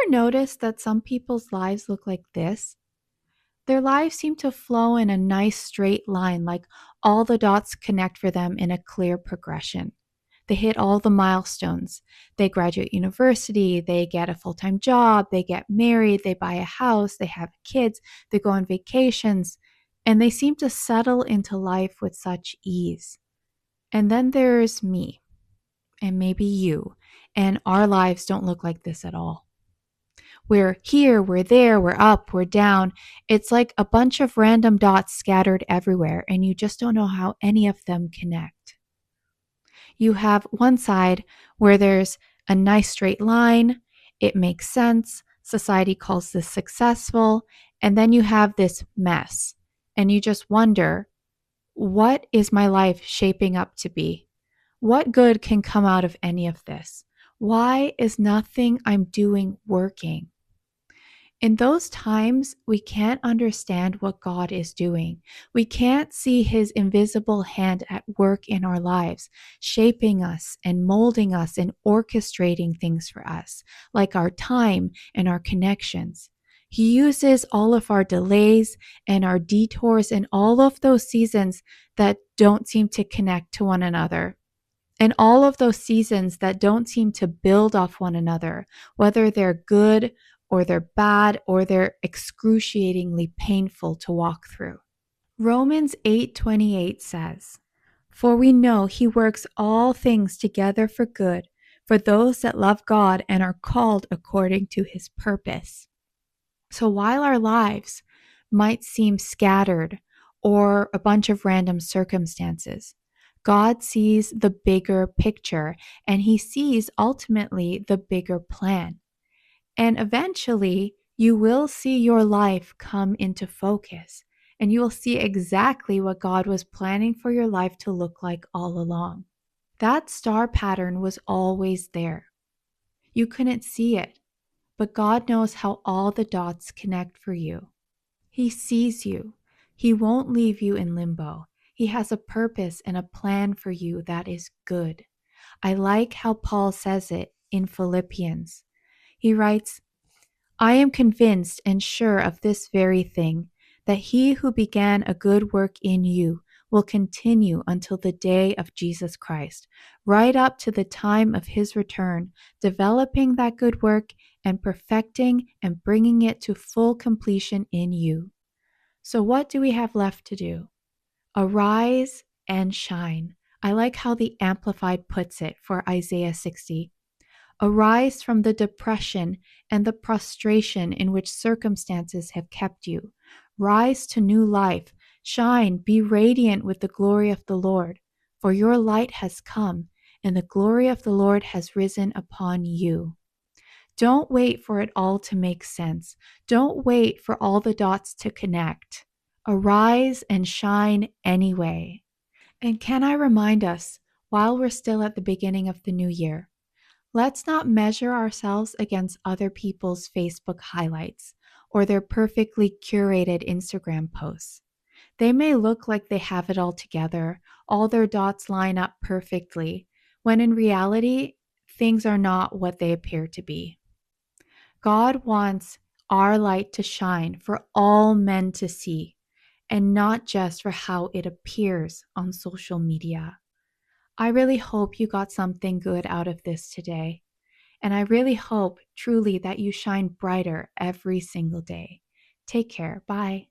ever noticed that some people's lives look like this? Their lives seem to flow in a nice straight line, like all the dots connect for them in a clear progression. They hit all the milestones. They graduate university, they get a full-time job, they get married, they buy a house, they have kids, they go on vacations, and they seem to settle into life with such ease. And then there's me, and maybe you, and our lives don't look like this at all. We're here, we're there, we're up, we're down. It's like a bunch of random dots scattered everywhere, and you just don't know how any of them connect. You have one side where there's a nice straight line, it makes sense, society calls this successful, and then you have this mess, and you just wonder, what is my life shaping up to be? What good can come out of any of this? Why is nothing I'm doing working? In those times, we can't understand what God is doing. We can't see his invisible hand at work in our lives, shaping us and molding us and orchestrating things for us, like our time and our connections. He uses all of our delays and our detours and all of those seasons that don't seem to connect to one another. And all of those seasons that don't seem to build off one another, whether they're good or they're bad or they're excruciatingly painful to walk through. Romans 8:28 says, "For we know he works all things together for good for those that love God and are called according to his purpose." So while our lives might seem scattered or a bunch of random circumstances, God sees the bigger picture, and he sees ultimately the bigger plan. And eventually, you will see your life come into focus, and you will see exactly what God was planning for your life to look like all along. That star pattern was always there. You couldn't see it, but God knows how all the dots connect for you. He sees you. He won't leave you in limbo. He has a purpose and a plan for you that is good. I like how Paul says it in Philippians. He writes, "I am convinced and sure of this very thing, that he who began a good work in you will continue until the day of Jesus Christ, right up to the time of his return, developing that good work and perfecting and bringing it to full completion in you." So what do we have left to do? Arise and shine. I like how the Amplified puts it for Isaiah 60. Arise from the depression and the prostration in which circumstances have kept you. Rise to new life. Shine, be radiant with the glory of the Lord. For your light has come, and the glory of the Lord has risen upon you. Don't wait for it all to make sense. Don't wait for all the dots to connect. Arise and shine anyway. And can I remind us, while we're still at the beginning of the new year, let's not measure ourselves against other people's Facebook highlights or their perfectly curated Instagram posts. They may look like they have it all together, all their dots line up perfectly, when in reality, things are not what they appear to be. God wants our light to shine for all men to see, and not just for how it appears on social media. I really hope you got something good out of this today. And I really hope truly that you shine brighter every single day. Take care. Bye.